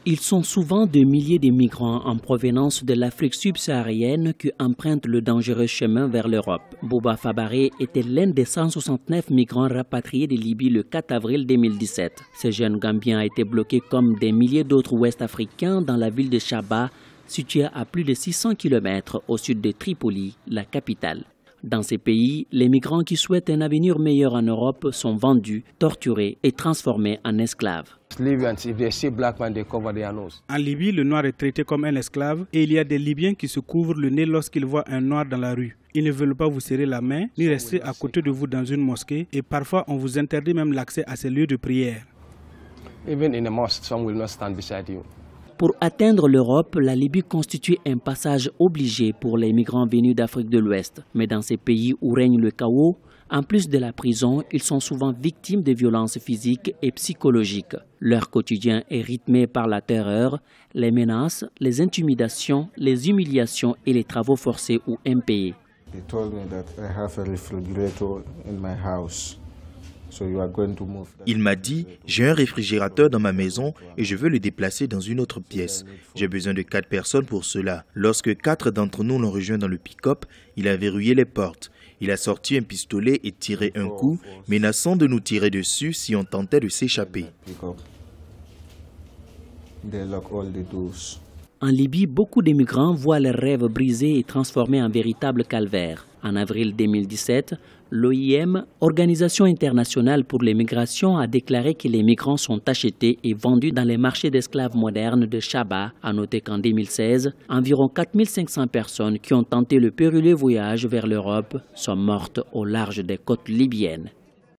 Ils sont souvent des milliers de migrants en provenance de l'Afrique subsaharienne qui empruntent le dangereux chemin vers l'Europe. Bouba Fabaré était l'un des 169 migrants rapatriés de Libye le 4 avril 2017. Ce jeune Gambien a été bloqué comme des milliers d'autres Ouest-Africains dans la ville de Chaba, située à plus de 600 km au sud de Tripoli, la capitale. Dans ces pays, les migrants qui souhaitent un avenir meilleur en Europe sont vendus, torturés et transformés en esclaves. En Libye, le noir est traité comme un esclave et il y a des Libyens qui se couvrent le nez lorsqu'ils voient un noir dans la rue. Ils ne veulent pas vous serrer la main ni rester à côté de vous dans une mosquée et parfois on vous interdit même l'accès à ces lieux de prière. Pour atteindre l'Europe, la Libye constitue un passage obligé pour les migrants venus d'Afrique de l'Ouest. Mais dans ces pays où règne le chaos, en plus de la prison, ils sont souvent victimes de violences physiques et psychologiques. Leur quotidien est rythmé par la terreur, les menaces, les intimidations, les humiliations et les travaux forcés ou impayés. Il m'a dit, j'ai un réfrigérateur dans ma maison et je veux le déplacer dans une autre pièce. J'ai besoin de 4 personnes pour cela. Lorsque 4 d'entre nous l'ont rejoint dans le pick-up, il a verrouillé les portes. Il a sorti un pistolet et tiré un coup, menaçant de nous tirer dessus si on tentait de s'échapper. En Libye, beaucoup de migrants voient leurs rêves brisés et transformés en véritable calvaire. En avril 2017, l'OIM, Organisation internationale pour les migrations, a déclaré que les migrants sont achetés et vendus dans les marchés d'esclaves modernes de Chaba. A noter qu'en 2016, environ 4500 personnes qui ont tenté le périlleux voyage vers l'Europe sont mortes au large des côtes libyennes.